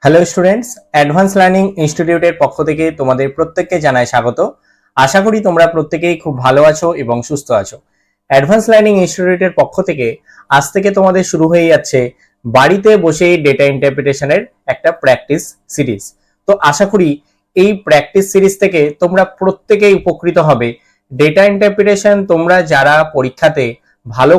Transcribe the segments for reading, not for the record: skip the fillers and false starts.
Hello students, advance learning ইনস্টিটিউটের পক্ষ থেকে তোমাদের প্রত্যেককে জানাই স্বাগত। আশা করি তোমরা প্রত্যেকেই খুব ভালো আছো এবং সুস্থ আছো। অ্যাডভান্স লার্নিং ইনস্টিটিউটের পক্ষ থেকে আজ থেকে তোমাদের শুরু হয়ে যাচ্ছে বাড়িতে বসেই ডেটা ইন্টারপ্রিটেশনের একটা প্র্যাকটিস সিরিজ। তো আশা করি এই প্র্যাকটিস সিরিজ থেকে তোমরা প্রত্যেকেই উপকৃত হবে। ডেটা ইন্টারপ্রিটেশন তোমরা যারা পরীক্ষাতে ভালো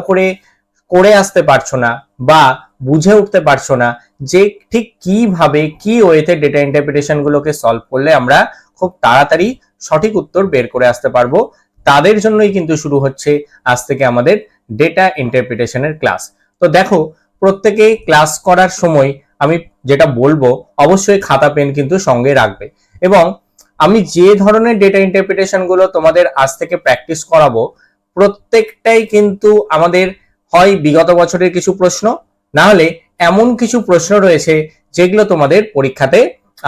করে আসতে পারছো না বা বুঝে উঠতে পারছো না যে ঠিক কিভাবে কি ওয়েতে ডেটা ইন্টারপ্রিটেশন গুলোকে সলভ করলে আমরা খুব তাড়াতাড়ি সঠিক উত্তর বের করে আসতে পারবো, তাদের জন্যই কিন্তু শুরু হচ্ছে আজ থেকে আমাদের ডেটা ইন্টারপ্রিটেশনের ক্লাস। তো দেখো, প্রত্যেকেই ক্লাস করার সময় আমি যেটা বলবো অবশ্যই খাতা পেন কিন্তু সঙ্গে রাখবে, এবং আমি যে ধরনের ডেটা ইন্টারপ্রিটেশন গুলো তোমাদের আজ থেকে প্র্যাকটিস করাবো প্রত্যেকটাই কিন্তু আমাদের হয় বিগত বছরের কিছু প্রশ্ন, না হলে এমন কিছু প্রশ্ন রয়েছে যেগুলো তোমাদের পরীক্ষাতে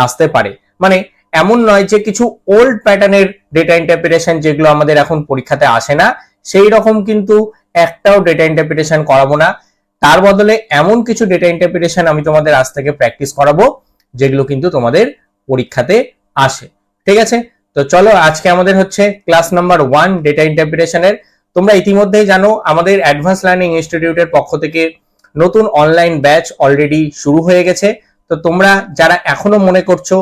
আসতে পারে। মানে এমন নয় যে কিছু ওল্ড প্যাটার্নের ডেটা ইন্টারপ্রিটেশন যেগুলো আমাদের এখন পরীক্ষাতে আসে না, সেই রকম কিন্তু একটাও ডেটা ইন্টারপ্রিটেশন করাবো না। তার বদলে এমন কিছু ডেটা ইন্টারপ্রিটেশন আমি তোমাদের আজ থেকে প্র্যাকটিস করাবো যেগুলো কিন্তু তোমাদের পরীক্ষাতে আসে। ঠিক আছে, তো চলো আজকে আমাদের হচ্ছে ক্লাস নাম্বার 1 ডেটা ইন্টারপ্রিটেশনের। তোমরা ইতিমধ্যেই জানো আমাদের অ্যাডভান্স লার্নিং ইনস্টিটিউটের পক্ষ থেকে নতুন অনলাইন ব্যাচ অলরেডি শুরু হয়ে গেছে। তো তোমরা যারা এখনো মনে করছো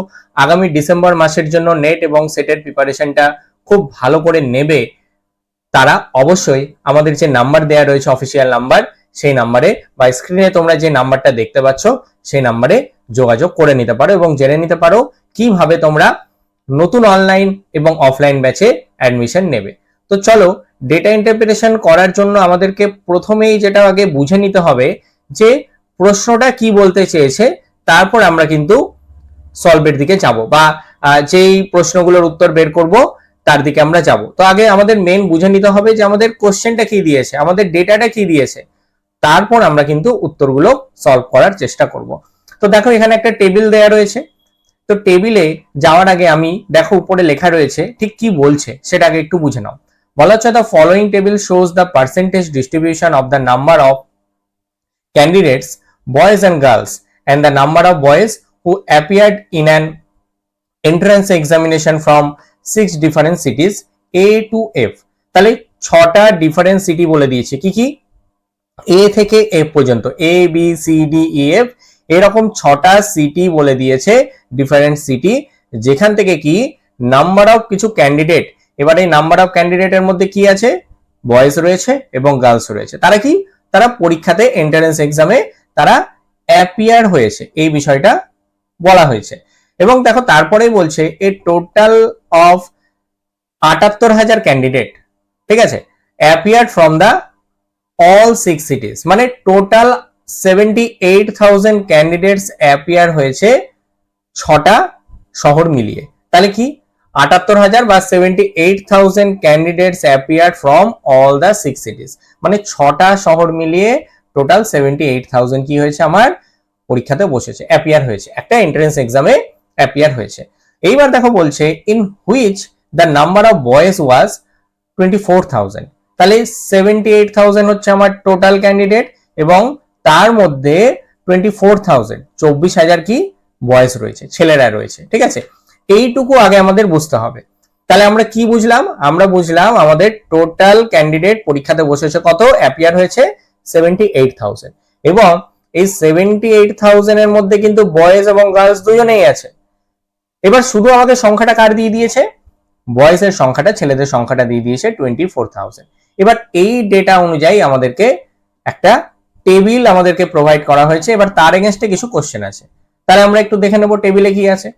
আগামী ডিসেম্বর মাসের জন্য নেট এবং সেটের প্রিপারেশনটা খুব ভালো করে নেবে, তারা অবশ্যই আমাদের যে নাম্বার দেয়া রয়েছে অফিসিয়াল নাম্বার, সেই নাম্বারে বা স্ক্রিনে তোমরা যে নাম্বারটা দেখতে পাচ্ছ সেই নাম্বারে যোগাযোগ করে নিতে পারো এবং জেনে নিতে পারো কিভাবে তোমরা নতুন অনলাইন এবং অফলাইন ব্যাচে অ্যাডমিশন নেবে। তো চলো, ডেটা ইন্টারপ্রিটেশন করার জন্য আমাদেরকে প্রথমেই যেটা আগে বুঝে নিতে হবে যে প্রশ্নটা কি বলতে চেয়েছে, তারপর আমরা কিন্তু সলভের দিকে যাব বা যেই প্রশ্নগুলোর উত্তর বের করব তার দিকে আমরা যাব। তো আগে আমাদের মেন বুঝে নিতে হবে যে আমাদের কোশ্চেনটা কি দিয়েছে, আমাদের ডেটাটা কি দিয়েছে, তারপর আমরা কিন্তু উত্তরগুলো সলভ করার চেষ্টা করব। তো দেখো এখানে একটা টেবিল দেয়া রয়েছে। তো টেবিলে যাওয়ার আগে আমি দেখো উপরে লেখা রয়েছে ঠিক কি বলছে সেটা আগে একটু বুঝে নাও। বলা হচ্ছে the following table shows the percentage distribution of the number of candidates, boys and girls, and the number of boys who appeared in an entrance examination from 6 different cities A to F। তাহলে 6টা different city বলে দিয়েছে, কি কি? A থেকে F পর্যন্ত, A B C D E F, এরকম 6টা সিটি বলে দিয়েছে, ডিফারেন্ট সিটি, যেখান থেকে কি নাম্বার অফ কিছু ক্যান্ডিডেট। এবার এই নাম্বার অফ ক্যান্ডিডেটের মধ্যে কি আছে? বয়েজ রয়েছে এবং গার্লস রয়েছে। তারা কি? তারা পরীক্ষাতে এন্ট্রান্স এক্সামে তারা অ্যাপিয়ার হয়েছে, এই বিষয়টা বলা হয়েছে। এবং দেখো তারপরেই বলছে এ টোটাল অফ ৭৮,০০০ ক্যান্ডিডেট, ঠিক আছে, অ্যাপিয়ার ফ্রম দ্য অল 6 সিটিজ, মানে টোটাল 78,000 ক্যান্ডিডেটস অ্যাপিয়ার হয়েছে 6টা শহর মিলিয়ে। তাহলে কি ৭৮,০০০ বা 78,000 candidates appear from all the 6 সিটিজ, মানে 6টা শহর মিলিয়ে টোটাল 78,000 কি হয়েছে আমার পরীক্ষাতে বসেছে, অ্যাপিয়ার হয়েছে, একটা এন্ট্রান্স এক্সামে অ্যাপিয়ার হয়েছে। এইবার দেখো বলছে in which the number of boys was 24,000। তাহলে 78,000 হচ্ছে আমার টোটাল ক্যান্ডিডেট এবং তার মধ্যে 24,000 24,000 কি বয়েজ রয়েছে, ছেলেরা রয়েছে। ঠিক আছে, এইটুকু আগে আমাদের বুঝতে হবে। তাহলে আমরা কি বুঝলাম? আমরা বুঝলাম আমাদের টোটাল ক্যান্ডিডেট পরীক্ষাতে বসেছে কত, অ্যাপিয়ার হয়েছে 78,000, এবং এই 78,000 এর মধ্যে কিন্তু বয়েজ এবং গার্লস দুজনেই আছে। এবার শুধু আমাদের সংখ্যাটা কার দিয়ে দিয়েছে? বয়েজের সংখ্যাটা, ছেলেদের সংখ্যাটা দিয়ে দিয়েছে 24,000। এবার এই ডেটা অনুযায়ী আমাদেরকে একটা টেবিল আমাদেরকে প্রোভাইড করা হয়েছে। এবার তার এগেইনস্টে কিছু কোশ্চেন আছে, তাহলে আমরা একটু দেখে নেব টেবিলে কি আছে।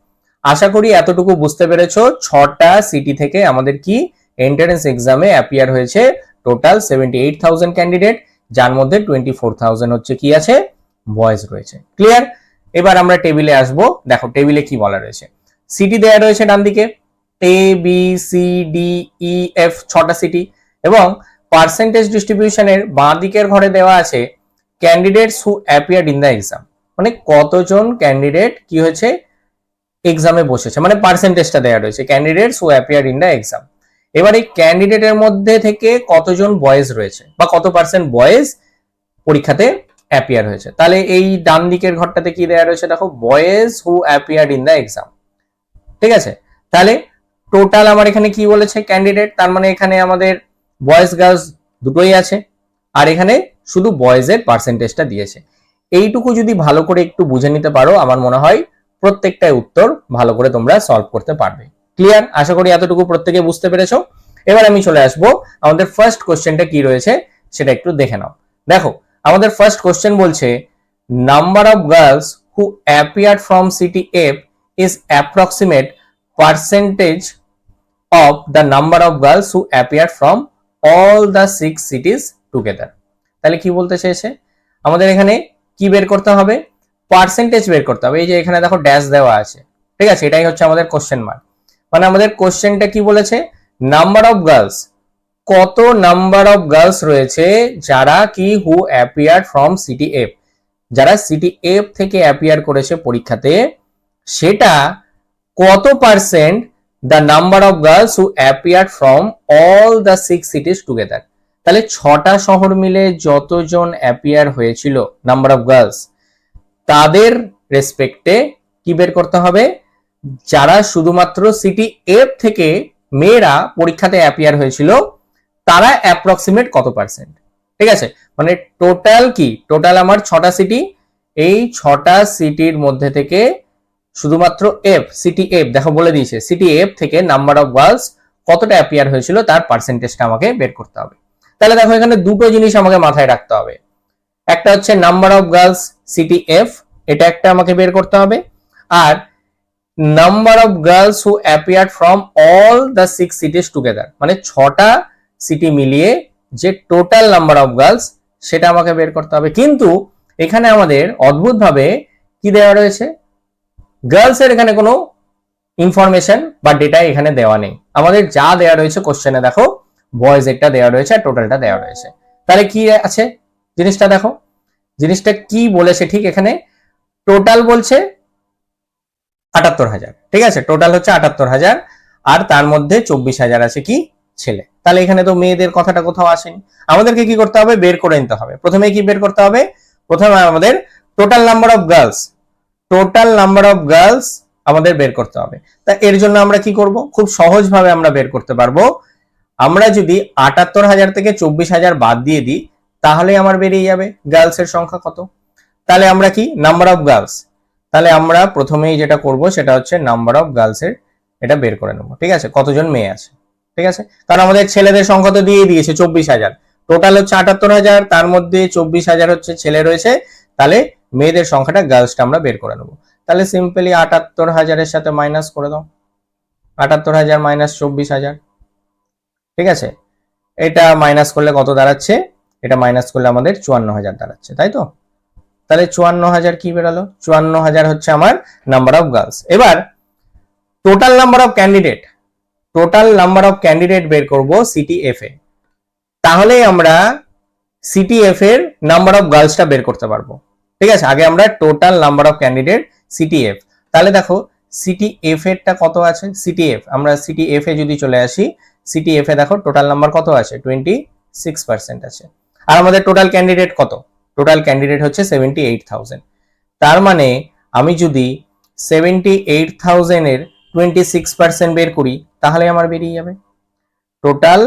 আশা করি এতটুকু বুঝতে পেরেছো, 6টা সিটি থেকে আমাদের কি এন্ট্রান্স এক্সামে অ্যাপিয়ার হয়েছে টোটাল 78,000 ক্যান্ডিডেট, যার মধ্যে 24,000 হচ্ছে কি আছে, বয়েজ রয়েছে। ক্লিয়ার? এবার আমরা টেবিলে আসবো। দেখো টেবিলে কি বলা রয়েছে। সিটি দেয়া রয়েছে ডান দিকে, A B C D E F, 6টা সিটি, এবং পার্সেন্টেজ ডিস্ট্রিবিউশনের বাঁ দিকের ঘরে দেওয়া আছে candidates who appeared in the exam, মানে কতজন ক্যান্ডিডেট কি হয়েছে এক্সামে বসেছে, মানে পার্সেন্টেজটা দেওয়া রয়েছে candidates who appeared in the exam. এবার এই ক্যান্ডিডেটের মধ্যে থেকে কতজন বয়েজ রয়েছে বা কত পার্সেন্ট বয়েজ পরীক্ষাতে অ্যাপিয়ার হয়েছে। তাহলে এই ডান দিকের ঘরটাতে কি দেওয়া রয়েছে দেখো, boys who appeared in the exam. ঠিক আছে, তাহলে টোটাল আমার এখানে কি বলেছে ক্যান্ডিডেট, তার মানে এখানে আমাদের বয়েজ গার্লস দুটোই আছে, আর এখানে শুধু বয়েজের পার্সেন্টেজটা দিয়েছে। এইটুকু যদি ভালো করে একটু বুঝে নিতে পারো, আমার মনে হয় প্রত্যেকটাই উত্তর ভালো করে তোমরা সলভ করতে পারবে। ক্লিয়ার? আশা করি এতটুকু প্রত্যেকে বুঝতে পেরেছো। এবার আমি চলে আসবো আমাদের ফার্স্ট কোশ্চেনটা কি রয়েছে সেটা একটু দেখে নাও। দেখো আমাদের ফার্স্ট কোশ্চেন বলছে, number of girls who appeared from city F is approximate percentage of the number of girls who appeared from all the 6 cities together। তাহলে কি বলতে চেয়েছে, আমাদের এখানে কি বের করতে হবে, পার্সেন্টেজ বের করতে হবে। এই যে এখানে দেখো ড্যাশ দেওয়া আছে, ঠিক আছে, এটাই হচ্ছে আমাদের কোশ্চেন মার্ক। মানে আমাদের কোশ্চেনটা কি বলেছে, নাম্বার অফ গার্লস, কত নাম্বার অফ গার্লস রয়েছে যারা কি হু অ্যাপিয়ার্ড ফ্রম সিটি এফ, যারা সিটি এফ থেকে অ্যাপিয়ার করেছে পরীক্ষাতে, সেটা কত percent the number of girls who appeared from all the 6 cities together. তাহলে 6টা শহর মিলে যতজন অ্যাপিয়ার হয়েছিল নাম্বার অফ গার্লস, তাদের রেসপেক্টে কি বের করতে হবে, যারা শুধুমাত্র সিটি এফ থেকে মেয়েরা পরীক্ষাতে অ্যাপিয়ার হয়েছিল তারা অ্যাপ্রক্সিমেট কত পার্সেন্ট। ঠিক আছে, মানে টোটাল কি, টোটাল আমার 6টা সিটি, এই 6টা সিটির মধ্যে থেকে শুধুমাত্র এফ, সিটি এফ দেখো বলে দিয়েছে, সিটি এফ থেকে নাম্বার অফ গার্লস কতটা অ্যাপিয়ার হয়েছিল তার পার্সেন্টেজটা আমাকে বের করতে হবে। তাহলে দেখো এখানে দুটো জিনিস আমাকে মাথায় রাখতে হবে, একটা হচ্ছে number of girls city F, এটা একটা আমাকে বের করতে হবে, আর number of girls who appeared from all the 6 cities together, মানে 6টা সিটি মিলিয়ে যে টোটাল নাম্বার অফ গার্লস সেটা আমাকে বের করতে হবে। কিন্তু এখানে আমাদের অদ্ভুতভাবে কি দেওয়া রয়েছে, গার্লস এর এখানে কোনো ইনফরমেশন বা ডেটা এখানে দেওয়া নেই। আমাদের যা দেওয়া রয়েছে কোশ্চেনে দেখো, বয়েজ একটা দেওয়া রয়েছে আর টোটালটা দেওয়া রয়েছে। তাহলে কি আছে জিনিসটা দেখো, জিনিসটা কি বলেছে, ঠিক এখানে টোটাল বলছে 78,000, ঠিক আছে, টোটাল হচ্ছে 78,000, আর তার মধ্যে 24,000 আছে কি ছেলে। তাহলে এখানে তো মেয়েদের কথাটা কোথাও আসেনি। আমাদেরকে কি করতে হবে, বের করে নিতে হবে। প্রথমে কি বের করতে হবে, প্রথমে আমাদের total number of girls, total number of girls আমাদের বের করতে হবে। তা এর জন্য আমরা কি করব, খুব সহজভাবে আমরা বের করতে পারবো। আমরা যদি 78,000 থেকে 24,000 বাদ দিয়ে দিই, তাহলে আমার বেরিয়ে যাবে গার্লস এর সংখ্যা কত। তাহলে আমরা কি নাম্বার অফ গার্লস, তাহলে আমরা প্রথমেই যেটা করব সেটা হচ্ছে নাম্বার অফ গার্লস এর এটা বের করে নেব। ঠিক আছে, কতজন মেয়ে আছে, ঠিক আছে, কারণ আমাদের ছেলেদের সংখ্যা তো দিয়ে দিয়েছে 24,000, টোটাল হচ্ছে 78,000, তার মধ্যে 24,000 হচ্ছে ছেলে রয়েছে, তাহলে মেয়েদের সংখ্যাটা গার্লসটা আমরা বের করে নেব। তাহলে সিম্পলি 78,000 এর সাথে মাইনাস করে দাও, 78,000 মাইনাস 24,000, ঠিক আছে, এটা মাইনাস করলে কত দাঁড়াচ্ছে, এটা মাইনাস করলে আমাদের 54,000 দাঁড়াচ্ছে, তাই তো। তাহলে 54,000 কি বেরালো, 54,000 হচ্ছে আমার নাম্বার অফ গার্লস। এবার total number of candidate, total number of candidate বের করব সিটি এফ এ, তাহলে আমরা সিটি এফ এর নাম্বার অফ গার্লসটা বের করতে পারবো। ঠিক আছে, আগে আমরা total number of candidate city F, তাহলে দেখো সিটি এফ এরটা কত আছে, সিটি এফ, আমরা সিটি এফ এ যদি চলে আসি, সিটি এফ এ দেখো টোটাল নাম্বার কত আছে, 26% আছে, আর আমাদের টোটাল ক্যান্ডিডেট কত, টোটাল ক্যান্ডিডেট হচ্ছে 78,000। তার মানে আমি যদি 78,000 এর 26% বের করি, তাহলে আমার বেরিয়ে যাবে টোটাল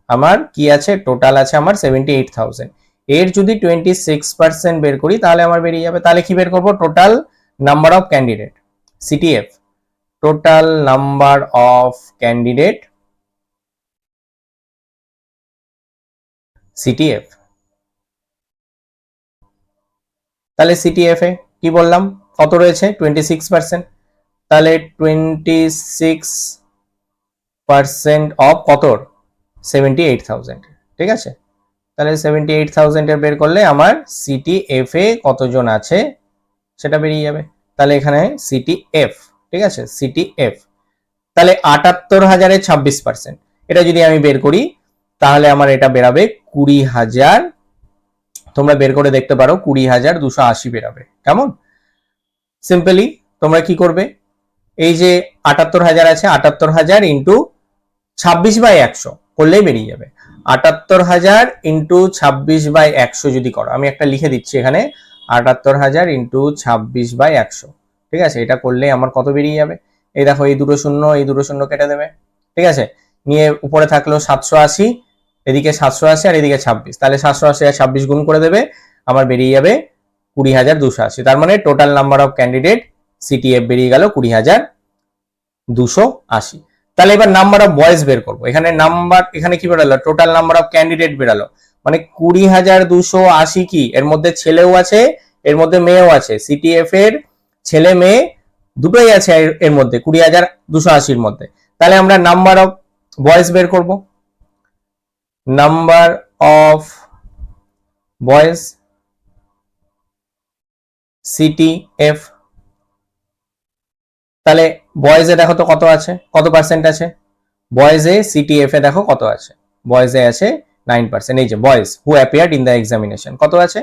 আমার কি আছে, টোটাল আছে আমার 78,000, এর যদি 26% বের করি তাহলে আমার বেরিয়ে যাবে। তাহলে কি বের করবো, total number of candidate CTF, total number of candidate CTF. তাহলে সিটিএফ এ কি বললাম কত রয়েছে, 26%, তাহলে 26% অফ কত, 78,000, ঠিক আছে। তাহলে 78,000 এর বের করলে আমার সিটি এফ এ কতজন আছে সেটা বেরিয়ে যাবে। তাহলে এখানে সিটি এফ, ঠিক আছে, সিটি এফ, তাহলে 78,000 এর 26%, এটা যদি আমি বের করি তাহলে আমার এটা বেরাবে 20,000, তোমরা বের করে দেখতে পারো 20,280 বেরাবে। কেমন, সিম্পলি তোমরা কি করবে, এই যে 78,000 আছে, 78,000 ইন্টু 26/100 করলেই বেরিয়ে যাবে। 78,000 ইন্টু 26/100 যদি করো, আমি একটা লিখে দিচ্ছি এখানে, 78,000 ইন্টু 26/100, ঠিক আছে? এটা করলে আমার কত বেরিয়ে যাবে? এই দেখো, এই দুটো শূন্য কেটে দেবে, ঠিক আছে? নিয়ে উপরে থাকলো 780, এদিকে 780 আর এদিকে 26, তাহলে 780 আর 26 গুণ করে দেবে, আমার বেরিয়ে যাবে 20,280। তার মানে total number of candidate CTF বেরিয়ে গেল 20,280। তাহলে এবার নাম্বার অফ বয়েজ বের করবো। এখানে কি বেরালো? টোটাল নাম্বার অফ ক্যান্ডিডেট বেরালো, মানে 20,280 কি এর মধ্যে ছেলেও আছে, এর মধ্যে মেয়েও আছে। সিটিএফ এর ছেলে মেয়ে দুটোই আছে এর মধ্যে 20,280 মধ্যে। তাহলে আমরা নাম্বার অফ বয়েজ বের করব। নাম্বার অফ বয়েজ সিটিএফ, তাহলে বয়েজে দেখো তো কত আছে, কত পার্সেন্ট আছে বয়েজে? সিটিএফ এ দেখো কত আছে, বয়েজে আছে 9%। এই যে boys who appeared in the examination, কত আছে?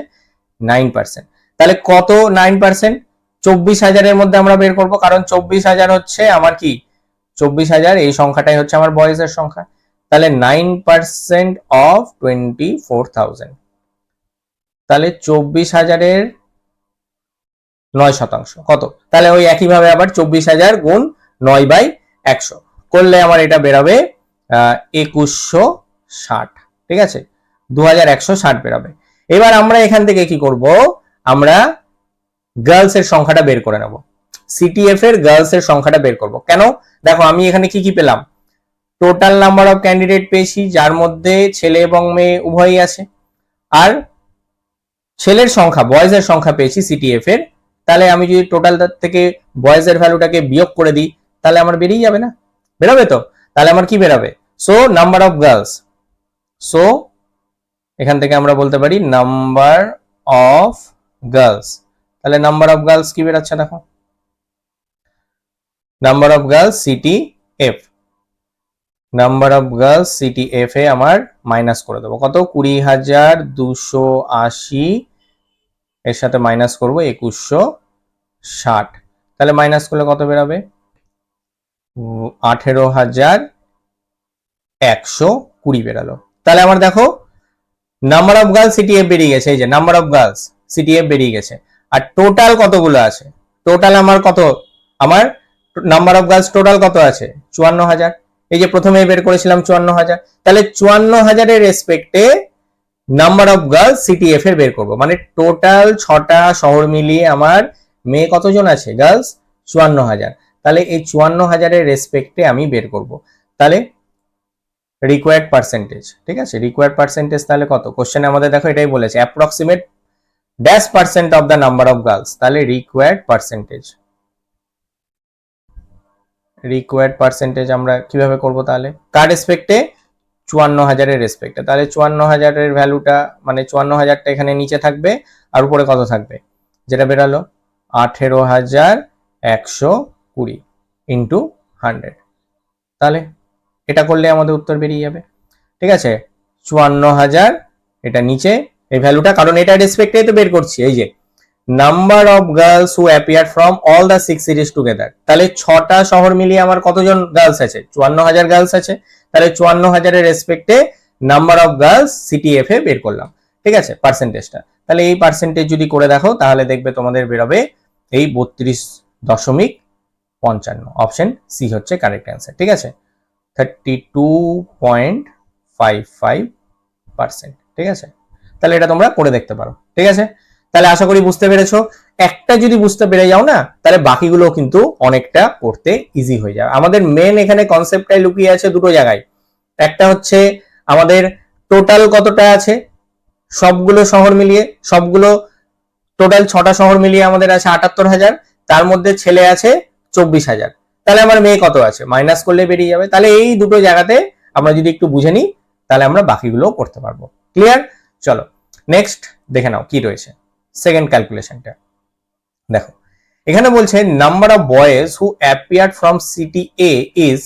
9%। তাহলে কত 9%? 24,000 এর মধ্যে আমরা বের করব, কারণ 24,000 হচ্ছে আমার কি, 24,000 এই সংখ্যাটাই হচ্ছে আমার বয়েজের সংখ্যা। তাহলে 9% অফ 24,000, তাহলে 24,000 9% কত? তাহলে ওই একইভাবে আবার 24,000 গুণ 9/100 করলে আমার এটা বেরাবে 2160, ঠিক আছে? 2160 বেরাবে। এবার আমরা এখান থেকে কি করব, আমরা গার্লস এর সংখ্যাটা বের করে নেব। সিটিএফ এর গার্লস এর সংখ্যাটা বের করব। কেন? দেখো আমি এখানে কি কি পেলাম, টোটাল নাম্বার অফ ক্যান্ডিডেট পেয়েছি যার মধ্যে ছেলে এবং মেয়ে উভয়ই আছে, আর ছেলের সংখ্যা বয়েজের সংখ্যা পেয়েছি সিটিএফ এর। তাহলে আমি যদি টোটাল থেকে বয়েজের ভ্যালুটাকে বিয়োগ করে দিই, তাহলে আমার বেরিয়ে যাবে না? বেরোবে তো? তাহলে আমার কি বেরাবে? So number of girls, so এখান থেকে আমরা বলতে পারি নাম্বার অফ গার্লস। তাহলে নাম্বার অফ গার্লস কি বেরাচ্ছে দেখো, number of girls city F, number of girls city F এ আমার মাইনাস করে দেবো কত, 20,280 এর সাথে মাইনাস করবো 2160, তাহলে মাইনাস করলে কত বেরাবে? 18,120 বেরালো। তাহলে আমার দেখো নাম্বার অফ গার্লস সিটিএফ বেরিয়ে গেছে, এই যে নাম্বার অফ গার্লস সিটিএফ বেরিয়ে গেছে। আর টোটাল কতগুলো আছে? টোটাল আমার কত, আমার নাম্বার অফ গার্লস টোটাল কত আছে? 54,000। এই যে প্রথমে বের করেছিলাম 54,000, তাহলে 54,000 এর রেসপেক্টে নাম্বার অফ গার্লস সিটিএফ এর বের করব। মানে টোটাল 6টা শহর মিলিয়ে আমার মেয়ে কতজন আছে গার্লস? 54,000। তাহলে এই 54,000 এর রেসপেক্টে আমি বের করব। তাহলে রিকোয়ার্ড পার্সেন্টেজ, ঠিক আছে? রিকোয়ার্ড পার্সেন্টেজ তাহলে কত? কোশ্চেনে আমাদের দেখো এটাই বলেছে, approximate dash percent of the number of girls. তাহলে রিকোয়ার্ড পার্সেন্টেজ, রিকোয়ার্ড পার্সেন্টেজ আমরা কিভাবে করব? তাহলে কার রেসপেক্টে? 54,000 এর রেসপেক্টে। তাহলে 54,000 এর ভ্যালুটা মানে 54,000টা এখানে নিচে থাকবে, আর উপরে কত থাকবে? যেটা বেরালো 18,120 ইন্টু 100। তাহলে এটা করলে আমাদের উত্তর বেরিয়ে যাবে, ঠিক আছে? 54,000 এটা নিচে এই ভ্যালুটা, কারণ এটা রেসপেক্টে তো বের করছি। এই যে number of girls who appear from all the 6 series together, তাহলে 6টা শহর মিলিয়ে আমার কতজন গার্লস আছে? 54,000 গার্লস আছে। তাহলে 54,000 এর রেসপেক্টে নাম্বার অফ গার্লস সিটিএফ এ বের করলাম, ঠিক আছে, পার্সেন্টেজটা। তাহলে এই পার্সেন্টেজ যদি করে দেখো, তাহলে দেখবে তোমাদের বেরোবে এই 32.55। অপশন সি হচ্ছে কারেক্ট অ্যান্সার, ঠিক আছে? 32.55%, ঠিক আছে? তাহলে এটা তোমরা করে দেখতে পারো, ঠিক আছে? তাহলে আশা করি বুঝতে পেরেছো। একটা যদি বুঝতে পেরে যাও না, তাহলে বাকিগুলো কিন্তু অনেকটা করতে ইজি হয়ে যাবে। আমাদের মেন এখানে কনসেপ্টটাই লুকিয়ে আছে দুটো জায়গায়। একটা হচ্ছে আমাদের টোটাল কতটা আছে সবগুলো শহর মিলিয়ে, সবগুলো টোটাল 6টা শহর মিলিয়ে আমাদের আছে 78,000, তার মধ্যে ছেলে আছে 24,000। তাহলে আমার মেয়ে কত আছে? মাইনাস করলে বেরিয়ে যাবে। তাহলে এই দুটো জায়গাতে আমরা যদি একটু বুঝে নিই, তাহলে আমরা বাকিগুলো করতে পারবো। ক্লিয়ার? চলো নেক্সট দেখে নাও কি রয়েছে সেকেন্ড ক্যালকুলেশনটা। দেখো এখানে বলছে number of boys who appeared from city A is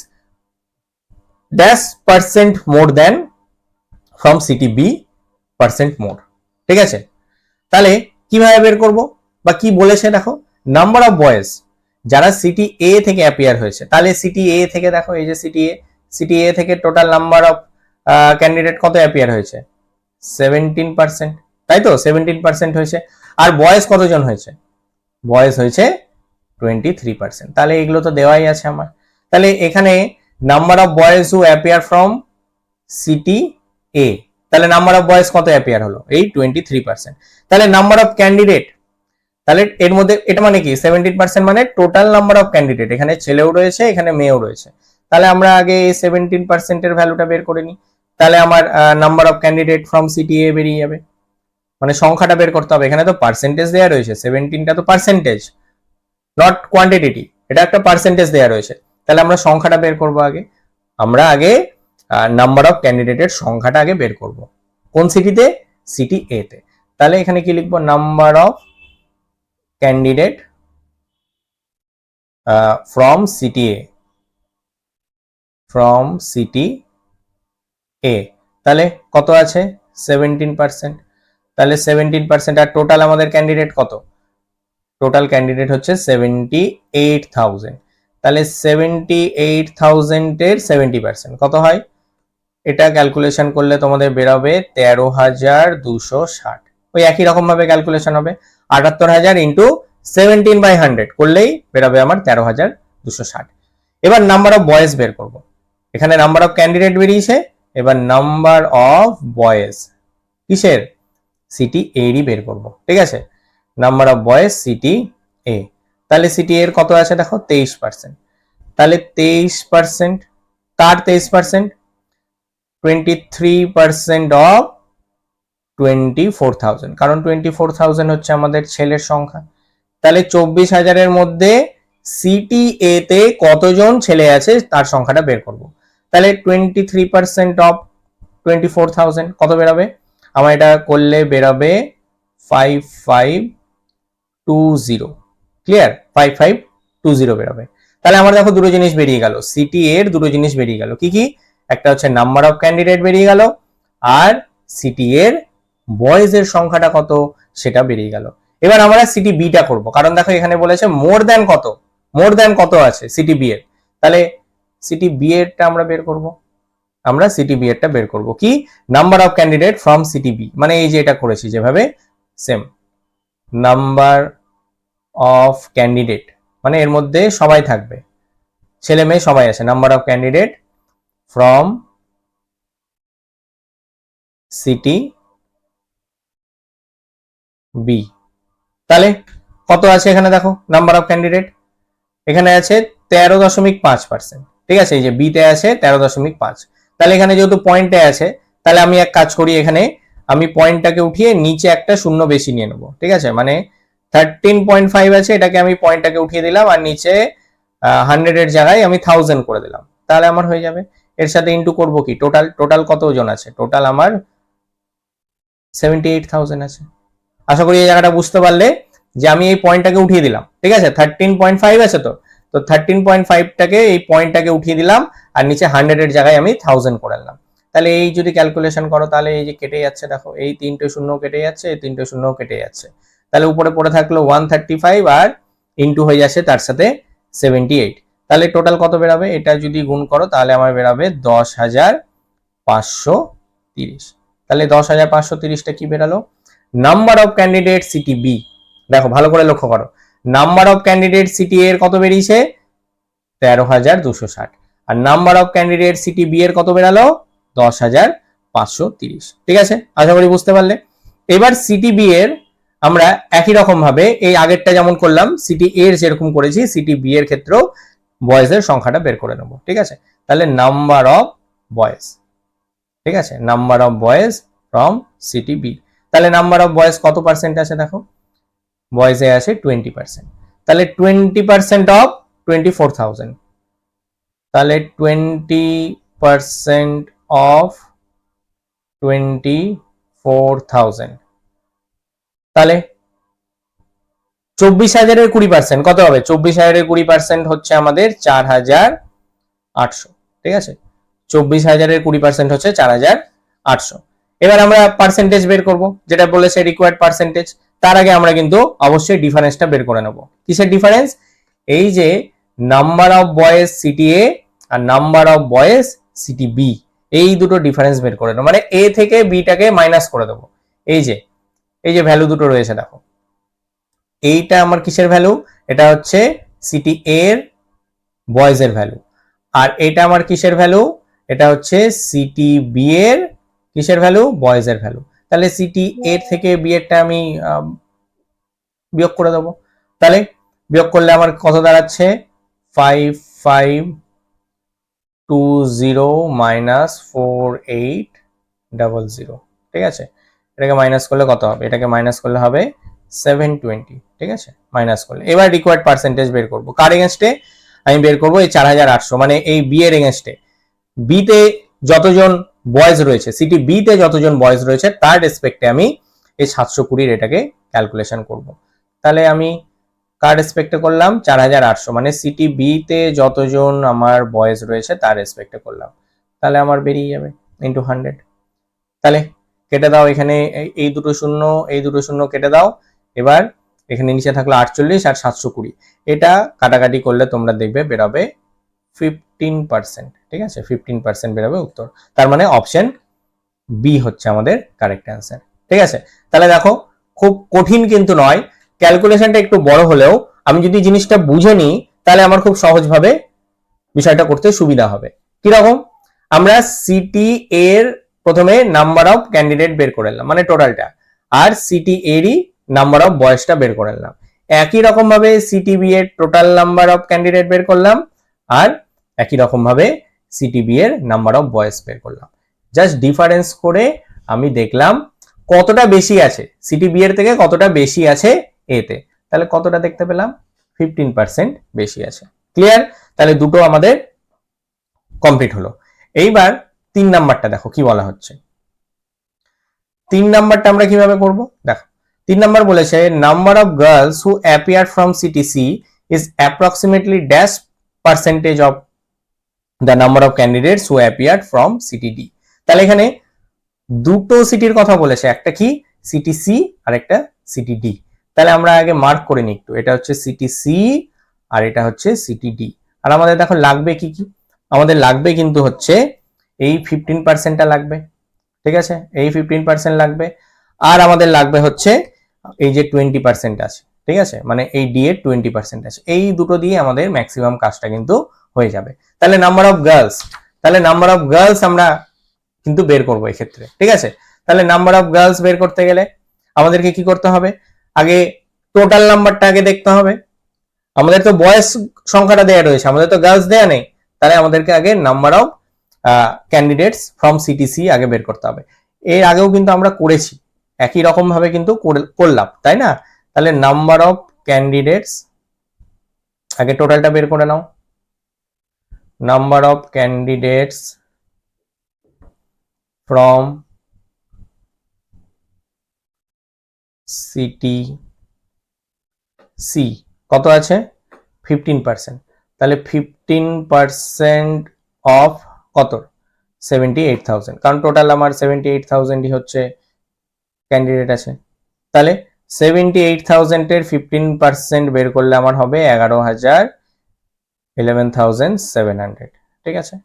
dash percent more than from city B percent more, ঠিক আছে? তাহলে কিভাবে বের করব বা কি বলেছে দেখো, নাম্বার অফ বয়েজ যারা সিটি এ থেকে অ্যাপিয়ার হয়েছে, তাহলে সিটি এ থেকে দেখো এই যে সিটি এ থেকে টোটাল নাম্বার অফ ক্যান্ডিডেট কত অ্যাপিয়ার হয়েছে? 17%, তাই তো 17% হয়েছে। আর বয়েজ কতজন হয়েছে? বয়েজ হয়েছে 23%। তাহলে এগুলো তো দেওয়াই আছে আমার। তাহলে এখানে number of boys who appear from city A, তাহলে নাম্বার অফ বয়েজ কত অ্যাপিয়ার হলো? এই 23%। তাহলে নাম্বার অফ ক্যান্ডিডেট, তাহলে এর মধ্যে এটা মানে কি 17% মানে টোটাল নাম্বার অফ ক্যান্ডিডেট, এখানে ছেলেও রয়েছে এখানে মেয়েও রয়েছে। তাহলে আমরা আগে এই 17% এর ভ্যালুটা বের করে নিই। তাহলে আমার number of candidate from city A বেরিয়ে যাবে, মানে সংখ্যাটা বের করতে হবে। এখানে তো পার্সেন্টেজ দেওয়া রয়েছে, 17টা তো পার্সেন্টেজ নট কোয়ান্টিটি, এটা একটা পার্সেন্টেজ দেওয়া রয়েছে। তাহলে আমরা সংখ্যাটা বের করব আগে। আমরা আগে নাম্বার অফ ক্যান্ডিডেটের সংখ্যাটা আগে বের করব। কোন সিটিতে? সিটি এ তে। তাহলে এখানে কি লিখবো? Number of candidate from city A, from city A. তাহলে কত আছে? 17%। তাহলে 17% আর টোটাল আমাদের ক্যান্ডিডেট কত? টোটাল ক্যান্ডিডেট হচ্ছে 78,000। তাহলে 78,000 এর 70% কত হয়? এটা ক্যালকুলেশন করলে তোমাদের বেরোবে 13,260। ওই একই রকম ভাবে ক্যালকুলেশন হবে, 78,000 ইন্টু 17/100 করলেই বেরোবে আমার 13,260। এবার নাম্বার অফ বয়েজ বের করব। এখানে নাম্বার অফ ক্যান্ডিডেট বেরিয়েছে, এবার নাম্বার অফ বয়েজ কিসের? সিটি এরই বের করব। ঠিক আছে, number of boys city A. তাহলে সিটি এর কত আছে দেখো? 23%। তাহলে 23% কার 23%? 23% অফ 24,000, কারণ 24,000 হচ্ছে আমাদের ছেলের সংখ্যা। তাহলে 24,000 এর মধ্যে সিটি এ তে কতজন ছেলে আছে তার সংখ্যাটা বের করব। তাহলে 23% অফ 24,000 কত বেরোবে? আমার এটা করলে বেরোবে 5520। ক্লিয়ার? 5520 বেরোবে। তাহলে আমার দেখো দুটো জিনিস বেরিয়ে গেল, সিটি এর দুটো জিনিস বেরিয়ে গেল। কি কি? একটা হচ্ছে নাম্বার অফ ক্যান্ডিডেট বেরিয়ে গেল, আর সিটি এর বয়েজ এর সংখ্যাটা কত সেটা বেরিয়ে গেল। এবার আমরা সিটি বিটা করব, কারণ দেখো এখানে বলেছে মোর দ্যান কত, মোর দ্যান কত আছে সিটি বি এর। তাহলে সিটি বি এরটা আমরা বের করব। আমরা সিটি বি এরটা বের করব কি? Number of candidate from city B, মানে এই যে এটা করেছি যেভাবে সেম, নাম্বার অফ ক্যান্ডিডেট মানে এর মধ্যে সবাই থাকবে, ছেলে মেয়ে সবাই আছে। Number of candidate from city B. তাহলে কত আছে এখানে দেখো? নাম্বার অফ ক্যান্ডিডেট এখানে আছে 13.5%। ঠিক আছে, এই যে বিতে আছে 13.5। তাহলে এখানে যেহেতু পয়েন্টে আছে, তাহলে আমি এক কাজ করি, এখানে আমি পয়েন্টটাকে উঠিয়ে নিচে একটা শূন্য বেশি নিয়ে নেবো। ঠিক আছে, মানে 13.5 আছে, এটাকে আমি পয়েন্টটাকে উঠিয়ে দিলাম, আর নিচে 100 এর জায়গায় আমি 1000 করে দিলাম। তাহলে আমার হয়ে যাবে। এর সাথে ইন্টু করব কি? টোটাল, টোটাল কত ওজন আছে? টোটাল আমার 78,000 আছে। আশা করি এই জায়গাটা বুঝতে পারলে যে আমি এই পয়েন্টটাকে উঠিয়ে দিলাম। ঠিক আছে, 13.5 আছে তো 13.5টাকে এই পয়েন্টটাকে উঠিয়ে দিলাম, আর নিচে 100 এর জায়গায় আমি 1000 করে নিলাম। তাহলে এই যদি ক্যালকুলেশন করো, তাহলে এই যে কেটে যাচ্ছে দেখো, এই তিনটে শূন্য কেটে যাচ্ছে, এই তিনটে শূন্য কেটে যাচ্ছে। তাহলে উপরে পড়ে থাকলো 135, আর ইন্টু হয়ে যাচ্ছে তার সাথে 78। তাহলে টোটাল কত বেরাবে? এটা যদি গুণ করো তাহলে আমার বেরাবে 10,530। তাহলে 10,530টা কি বেরালো? Number of candidate city B. দেখো ভালো করে লক্ষ্য করো, নাম্বার অফ ক্যান্ডিডেট সিটি এর কত বেরিয়েছে? 13,260। আর number of candidate city B এর কত বেরালো? 10,530। ঠিক আছে, আশা করি বুঝতে পারলে। এবার সিটি বি এর আমরা একই রকম ভাবে এই আগেরটা যেমন করলাম, সিটি এর যেরকম করেছি, সিটি বি এর ক্ষেত্রেও বয়েজের সংখ্যাটা বের করে নেব। ঠিক আছে, তাহলে নাম্বার অফ বয়েজ, ঠিক আছে, number of boys from city B. তাহলে নাম্বার অফ বয়েজ কত পার্সেন্ট আছে দেখো? বয়েজে আছে 20%। তাহলে 20% অফ 24,000, তাহলে 20% অফ 24,000, তাহলে 24,000 20% কত হবে? 24,000 20% হচ্ছে আমাদের 4,800। ঠিক আছে, 24,000 20% হচ্ছে 4,800। এবার আমরা পার্সেন্টেজ বের করব, যেটা বলেছে রিকোয়ার্ড পার্সেন্টেজ। তার আগে আমরা কিন্তু অবশ্যই ডিফারেন্সটা বের করে নেব। কিসের ডিফারেন্স? এই যে number of boys city A আর number of boys city B, এই দুটো ডিফারেন্স বের করে দেবো, মানে এ থেকে বিটাকে মাইনাস করে দেবো। এই যে ভ্যালু দুটো রয়েছে দেখো, এইটা আমার কিসের ভ্যালু, এটা হচ্ছে সিটি এর বয়েজ এর ভ্যালু, আর এটা আমার কিসের ভ্যালু, এটা হচ্ছে সিটি বি এর কিসের ভ্যালু, বয়েজ এর ভ্যালু। তাহলে সিটি এর থেকে বি এরটা আমি বিয়োগ করে দেবো। তাহলে বিয়োগ করলে আমার কত দাঁড়াচ্ছে, 5520 মাইনাস 4800। ঠিক আছে, এটাকে মাইনাস করলে কত হবে, এটাকে মাইনাস করলে হবে 720। ঠিক আছে, মাইনাস করলে এবার রিকোয়ার্ড পার্সেন্টেজ বের করবো কার এগেনস্টে, আমি বের করবো এই 4800, মানে এই বি এর এগেনস্টে, বি তে যতজন বয়েজ রয়েছে, সিটি বি তে যতজন বয়েজ রয়েছে তার রেসপেক্টে আমি এই 720 এটাকে ক্যালকুলেশন করব। তাহলে আমি কার রেসপেক্টে করলাম, 4800, মানে সিটি বি তে যতজন আমার বয়েজ রয়েছে তার রেসপেক্টে করলাম। তাহলে আমার বেরিয়ে যাবে ইন্টু 100। তাহলে কেটে দাও, এখানে এই দুটো শূন্য এই দুটো শূন্য কেটে দাও। এবার এখানে নিচে থাকলো 48 আর 720, এটা কাটাকাটি করলে তোমরা দেখবে বেরোবে 15%। ঠিক আছে, 15% বেরোবে উত্তর। তার মানে অপশন বি হচ্ছে আমাদের কারেক্ট অ্যান্সার। ঠিক আছে, তাহলে দেখো খুব কঠিন কিন্তু নয়, ক্যালকুলেশনটা একটু বড় হলেও আমি যদি জিনিসটা বুঝে নিই তাহলে আমার খুব সহজভাবে বিষয়টা করতে সুবিধা হবে। কিরকম, আমরা সিটি এর প্রথমে নাম্বার অফ ক্যান্ডিডেট বের করে নিলাম, মানে টোটালটা, আর সিটি এরই নাম্বার অফ বয়েসটা বের করে নিলাম। একই রকম ভাবে সিটি বি এর টোটাল নাম্বার অফ ক্যান্ডিডেট বের করলাম, আর একই রকম ভাবে সিটি বি এর নাম্বার অফ বয়েস বের করলাম। জাস্ট ডিফারেন্স করে আমি দেখলাম কতটা বেশি আছে সিটি বি এর থেকে, কতটা বেশি আছে এতে। তাহলে কতটা দেখতে পেলাম, 15% বেশি আছে। ক্লিয়ার? তাহলে দুটো আমাদের কমপ্লিট হলো। এইবার 3 নাম্বারটা দেখো কি বলা হচ্ছে। 3 নাম্বারটা আমরা কিভাবে করব দেখো। 3 নাম্বার বলেছে number of girls who appear from city C is approximately dash percentage of the number of candidates who appeared from city D. তাহলে এখানে দুটো সিটির কথা বলেছে, একটা কি সিটি সি আর একটা সিটি ডি। তাহলে আমরা আগে মার্ক করে নিই একটু, এটা হচ্ছে সিটি সি আর এটা হচ্ছে সিটি ডি। আর আমাদের দেখো লাগবে কি কি, আমাদের লাগবে কিন্তু হচ্ছে এই 15%টা লাগবে। ঠিক আছে, এই 15% লাগবে, আর আমাদের লাগবে হচ্ছে এই যে 20% আছে। ঠিক আছে, মানে এই ডি এর 20% আছে। এই দুটো দিয়ে আমাদের ম্যাক্সিমাম কাজটা কিন্তু হয়ে যাবে। তাহলে নাম্বার অফ গার্লস, তাহলে নাম্বার অফ গার্লস আমরা কিন্তু বের করবো এক্ষেত্রে। ঠিক আছে, তাহলে নাম্বার অফ গার্লস বের করতে গেলে আমাদেরকে কি করতে হবে, আগে টোটাল নাম্বারটা আগে দেখতে হবে। আমাদের তো বয়েস সংখ্যাটা দেয়া রয়েছে, আমাদের তো গার্লস দেয়া নেই। তাহলে আমাদেরকে আগে number of candidates from CTC আগে বের করতে হবে। এর আগেও কিন্তু আমরা করেছি, একই রকম ভাবে কিন্তু করলাম, তাই না? তাহলে নাম্বার অফ ক্যান্ডিডেটস আগে টোটালটা বের করে নাও। Number of candidates from city C কত আছে, 15%। তাহলে 15% অফ কত, 78,000, কারণ টোটাল আমার 78,000ই হচ্ছে ক্যান্ডিডেট আছে। তাহলে 78,000 এর 15% বের করলে আমার হবে 11,700। ঠিক আছে,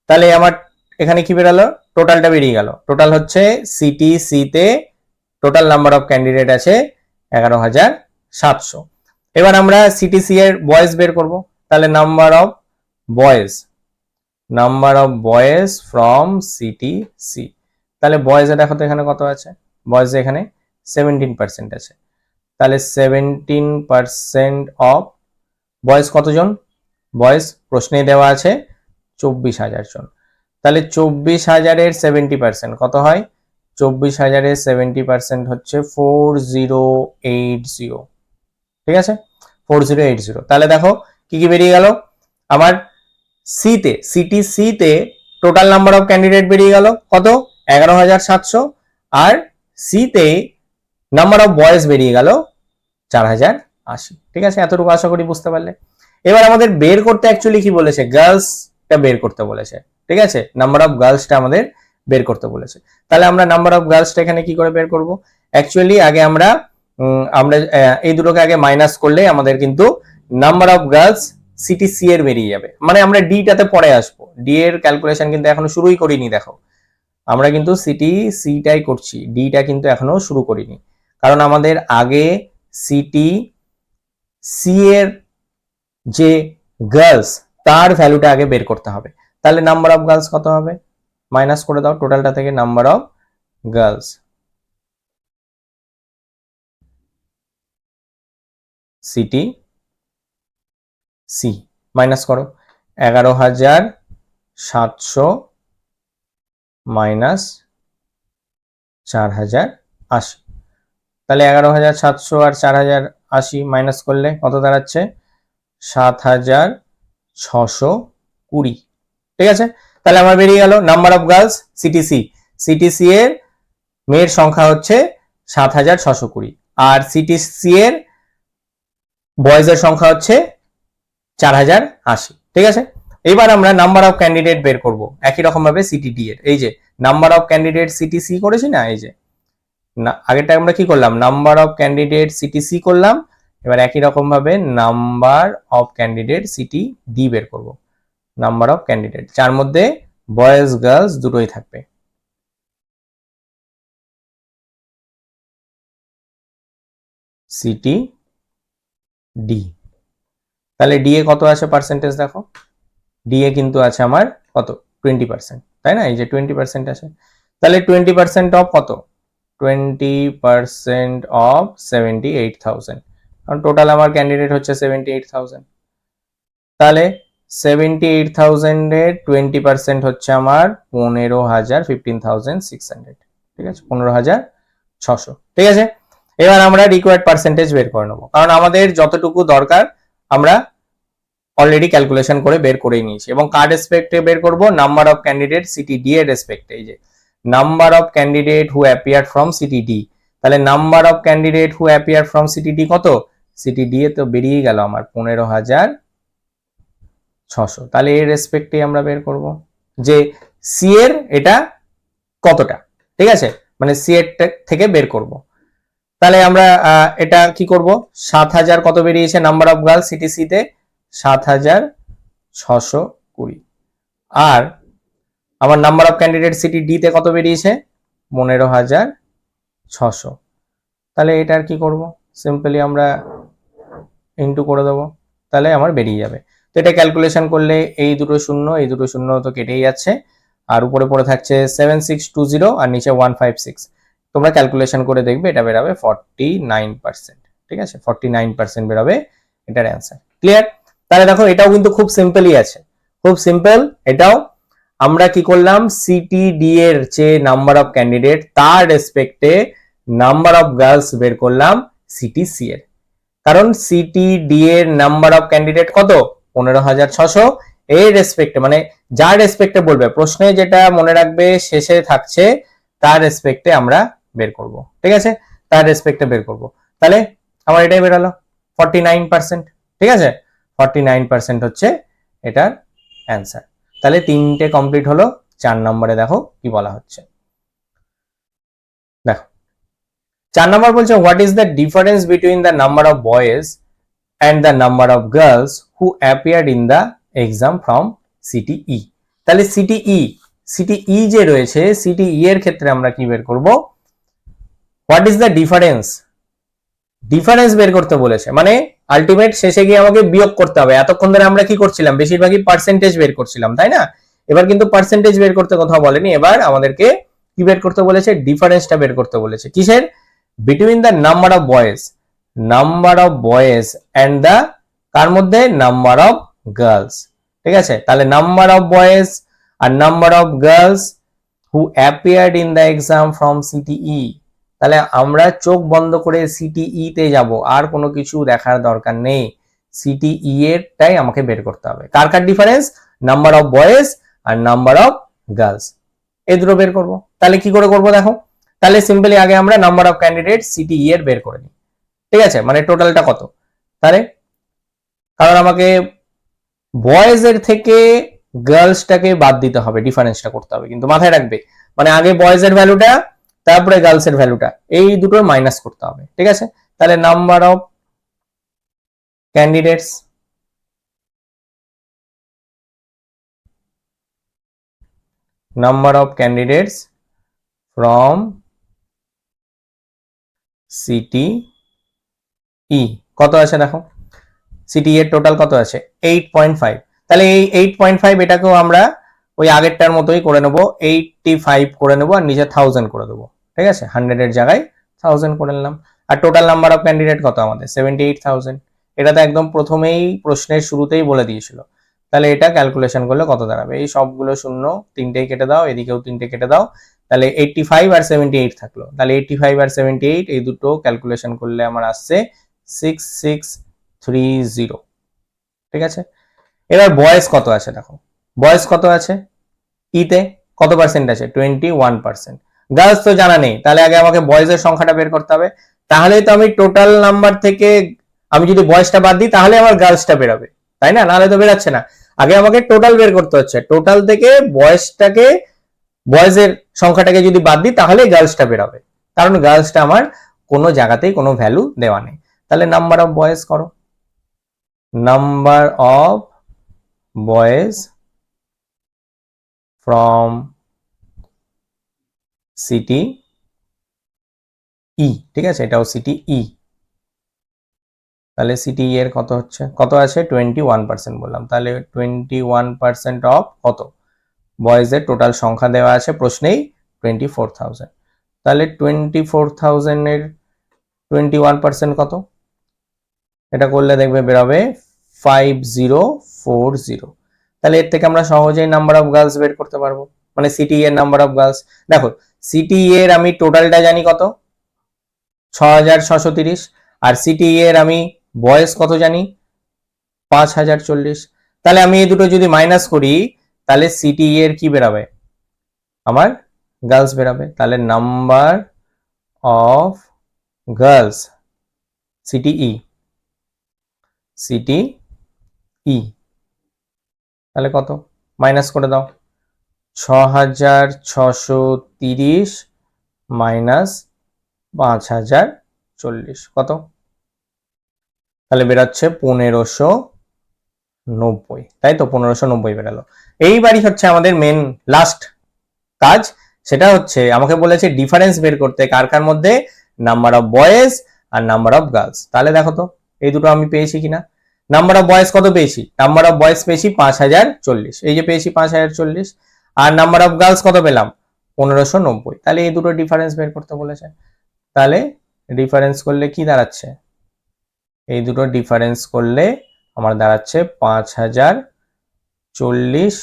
তাহলে আমার এখানে কি বেরালো, টোটালটা বেরিয়ে গেল। টোটাল হচ্ছে সিটি সি তে টোটাল নাম্বার অফ ক্যান্ডিডেট আছে 11,700। এবার আমরা সিটিসি এর বয়েজ বের করব। তাহলে number of boys from city C. তাহলে বয়েজে দেখো তো এখানে কত আছে, বয়েজে এখানে 17% আছে। তাহলে 17% অফ বয়েজ কতজন, বয়েজ প্রশ্নে দেওয়া আছে 24,000 জন। তাহলে 24,000 70% কত হয়, 24,000 70% হচ্ছে 4080। ঠিক আছে, 4080। তাহলে দেখো কি কি বেরিয়ে গেল, আমার সিতে সিটি সিতে টোটাল নাম্বার অফ ক্যান্ডিডেট বেরিয়ে গেল কত, 11,700, আর সিতে নাম্বার অফ বয়েজ বেরিয়ে গেল 4,080। ঠিক আছে, এতটুকু আশা করি বুঝতে পারলে। এবার আমাদের বের করতে অ্যাকচুয়ালি কি বলেছে, গার্লসটা বের করতে বলেছে। ঠিক আছে, নাম্বার অফ গার্লসটা আমাদের বের করতে বলেছে। তাহলে আমরা নাম্বার অফ গার্লসটা এখানে কি করে বের করব, অ্যাকচুয়ালি আগে আমরা এই দুটোকে আগে মাইনাস করলে আমাদের কিন্তু number of girls city C এর বেরিয়ে যাবে, মানে আমরা ডিটাতে পরে আসবো। ডি এর ক্যালকুলেশন কিন্তু এখনো শুরুই করিনি। দেখো আমরা কিন্তু সিটি সিটাই করছি, ডিটা কিন্তু এখনো শুরু করিনি, কারণ আমাদের আগে সিটি সি এর যে গার্লস তার ভ্যালুটা আগে বের করতে হবে। তাহলে নাম্বার অফ গার্লস কত হবে, মাইনাস করে দাও টোটালটা থেকে number of girls, city C minus করো 11,700 মাইনাস 4,080। তাহলে 11,700 আর 4,080 মাইনাস করলে কত দাঁড়াচ্ছে, 7,620। ঠিক আছে, তাহলে আমার বেরিয়ে গেল number of girls CTC, CTC এর মেয়ের সংখ্যা হচ্ছে 7,620 আর সিটিসি এর বয়েজের সংখ্যা হচ্ছে 4,080। ঠিক আছে, এবার আমরা নাম্বার অফ ক্যান্ডিডেট বের করব একই রকম ভাবে সিটিডি এর। এই যে নাম্বার অফ ক্যান্ডিডেট সিটিসি করেছি না, এই যে আগেরটা আমরা কি করলাম, নাম্বার অফ ক্যান্ডিডেট সিটিসি করলাম, এবার একই রকম ভাবে number of candidate city D বের করব। নাম্বার অফ ক্যান্ডিডেট যার মধ্যে বয়েজ গার্লস দুটোই থাকবে, সিটি ডি। তাহলে ডি এ কত আছে পার্সেন্টেজ দেখো, ডি এ কিন্তু আছে আমার কত 20%, তাই না, এই যে 20% আছে। তাহলে 20% অফ কত, 20% অফ 78,000, কারণ টোটাল আমার ক্যান্ডিডেট হচ্ছে 78,000। তাহলে 78,000 এর 20% হচ্ছে আমার 15,000, 15,600। ঠিক আছে, 15,600। ঠিক আছে, এবার আমরা রিকোয়ার্ড পার্সেন্টেজ বের করে নেবো, কারণ আমাদের যতটুকু দরকার আমরা অলরেডি ক্যালকুলেশন করে বের করেই নিয়েছি। এবং কার রেসপেক্টে বের করব, number of candidate city D এর রেসপেক্টে। এই যে number of candidate who appear from city D, তাহলে number of candidate who appear from city D কত, সিটি ডি এ তো বেরিয়ে গেল আমার 15,600। তাহলে এর রেসপেক্টে আমরা বের করব যে সি এর এটা কতটা। ঠিক আছে, মানে সি এর থেকে বের করব। তাহলে আমরা এটা কি করব, 7,000 কত বেরিয়েছে number of girls city C তে, 7,620। আর আমার number of candidate city D তে কত বেরিয়েছে, 15,600। তাহলে এটার কি করব, সিম্পলি আমরা ইনটু করে দেবো, তাহলে আমার বেরিয়ে যাবে। তো এটা ক্যালকুলেশন করলে এই দুটো শূন্য এই দুটো শূন্য তো কেটেই যাচ্ছে, আর উপরে পড়ে থাকছে 7620 আর নিচে 156। তোমরা ক্যালকুলেশন করে দেখবে এটা বেরাবে 49%। ঠিক আছে, 49% বেরাবে এটার অ্যান্সার। ক্লিয়ার? তাহলে দেখো এটাও কিন্তু খুব সিম্পলই আছে, খুব সিম্পল। এটাও আমরা কি করলাম, সিটিডি এর যে নাম্বার অফ ক্যান্ডিডেট তার রেসপেক্টে নাম্বার অফ গার্লস বের করলাম সিটিসি এর, কারণ সিটিডি এর নাম্বার অফ ক্যান্ডিডেট কত 15,600, এর রেসপেক্টে মানে যার রেসপেক্টে বলবে প্রশ্নে যেটা মনে রাখবে শেষে থাকছে তার রেসপেক্টে আমরা বের করব। ঠিক আছে, তার রেসপেক্টে বের করব। তাহলে আমার এটাই বেরালো 49%। ঠিক আছে, 49% হচ্ছে এটার অ্যান্সার। তাহলে তিনটে কমপ্লিট হলো। 4 নম্বরে দেখো কি বলা হচ্ছে, দেখো 4 নম্বর বলছে what is the difference between the number of boys and the number of girls who appeared in the exam ফ্রম সিটিই। তাহলে সিটিই যে রয়েছে, সিটিই এর ক্ষেত্রে আমরা কি বের করব, what is the difference, difference বের করতে বলেছে, মানে আলটিমেট শেষে গিয়ে আমাকে বিয়োগ করতে হবে। এতক্ষণ ধরে আমরা কি করছিলাম, বেশিরভাগই পার্সেন্টেজ বের করছিলাম, তাই না? এবার কিন্তু পার্সেন্টেজ বের করতে কথা বলেনি, এবার আমাদেরকে কি বের করতে বলেছে, ডিফারেন্সটা বের করতে বলেছে। কিসের, between the number of boys, number of boys and the কার মধ্যে, নাম্বার অফ গার্লস। ঠিক আছে, তাহলে নাম্বার অফ বয়েজ আর number of girls who appeared in the exam ফ্রম সিটিই। তাহলে আমরা চোখ বন্ধ করে সিটিই তে যাব, আর কোনো কিছু দেখার দরকার নেই, সিটিই এরটাই আমাকে বের করতে হবে। কার কার ডিফারেন্স, নাম্বার অফ বয়েজ আর নাম্বার অফ গার্লস, এই দুটো বের করব। তাহলে কি করে করব দেখো, তাহলে সিম্পলি আগে আমরা নাম্বার অফ ক্যান্ডিডেট সিটিই এর বের করে নিই। ঠিক আছে, মানে টোটালটা কত, তাহলে কারণ আমাকে বয়েজ এর থেকে গার্লসটাকে বাদ দিতে হবে, ডিফারেন্সটা করতে হবে, কিন্তু মাথায় রাখবে মানে আগে বয়েজ এর ভ্যালুটা তারপরে গার্লস এর ভ্যালুটা, এই দুটোর মাইনাস করতে হবে। ঠিক আছে, তাহলে number of candidates number of candidates from city E কত আছে দেখো, সিটি এর টোটাল কত আছে 8.5। তাহলে এই 8.5 এটাকেও আমরা ওই আগেরটার মতোই করে নেবো, 85 করে নেবো আর নিচে 1000 করে দেবো। ঠিক আছে, 100 এর জায়গায় 1000 করে নিলাম। আর টোটাল নাম্বার অফ ক্যান্ডিডেট কত আমাদের 78,000। এটা তো একদম প্রথমেই প্রশ্নের শুরুতেই বলে দিয়েছিল। তাহলে এটা ক্যালকুলেশন করলে কত দাঁড়াবে, এই সবগুলো শূন্য, তিনটেই কেটে দাও, এদিকেও তিনটে কেটে দাও, তাহলে 85 আর 78 থাকলো। তাহলে 85 আর 78 এই দুটো ক্যালকুলেশন করলে আমার আসছে 6630। ঠিক আছে, এবার বয়স কত আছে দেখো, বয়স কত আছে ইতে কত পার্সেন্ট আছে 21%। গার্লস তো জানা নেই, তাহলে আগে আমাকে বয়েজের সংখ্যাটা বের করতে হবে। তাহলে তো আমি টোটাল নাম্বার থেকে আমি যদি বয়সটা বাদ দিই তাহলে আমার গার্লসটা বেরোবে, তাই না? নাহলে তো বেরাচ্ছে না। আগে আমাকে টোটাল বের করতে হচ্ছে, টোটাল থেকে বয়সটাকে বয়েজের সংখ্যাটাকে যদি বাদ দিই তাহলে গার্লসটা বেরোবে, কারণ গার্লসটা আমার কোনো জায়গাতেই কোনো ভ্যালু দেওয়া নেই। তাহলে নাম্বার অফ বয়েজ করো, number of boys from city E. ঠিক আছে, এটাও সিটি ই। তাহলে সিটি এর কত হচ্ছে, কত আছে 21% বললাম, তাহলে 21% অফ কত বয়েজের টোটাল সংখ্যা দেওয়া আছে প্রশ্নেই 24,000। তাহলে 24,000 এর 21% কত, এটা করলে দেখবে বেরোবে 5040। তাহলে এর থেকে আমরা সহজেই নাম্বার অফ গার্লস বের করতে পারবো, মানে সিটি এর নাম্বার অফ গার্লস। দেখো সিটি এর আমি টোটালটা জানি কত 6630, আর সিটি এর আমি বয়েস কত জানি 5040। তাহলে আমি এই দুটো যদি মাইনাস করি তাহলে সিটি এর কি বেরাবে আমার গার্লস বেরাবে। তাহলে number of girls city E, city E, তাহলে কত মাইনাস করে দাও 6630 মাইনাস 5040 কত, তাহলে বেরাচ্ছে 1590। তাই তো 1590 বেরালো। এইবারই হচ্ছে আমাদের মেন লাস্ট কাজ, সেটা হচ্ছে আমাকে বলেছে ডিফারেন্স বের করতে কার কার মধ্যে, নাম্বার অফ বয়েজ আর নাম্বার অফ গার্লস। তাহলে দেখো তো এই দুটো আমি পেয়েছি কিনা। নাম্বার অফ বয়েজ কত পেয়েছি, নাম্বার অফ বয়েজ পেয়েছি 5040, এই যে পেয়েছি 5040, আর নাম্বার অফ গার্লস কত পেলাম 1590। তাহলে এই দুটো ডিফারেন্স বের করতে বলেছে। তাহলে ডিফারেন্স করলে কি দাঁড়াচ্ছে, এই দুটো ডিফারেন্স করলে আমার দাঁড়াচ্ছে 5040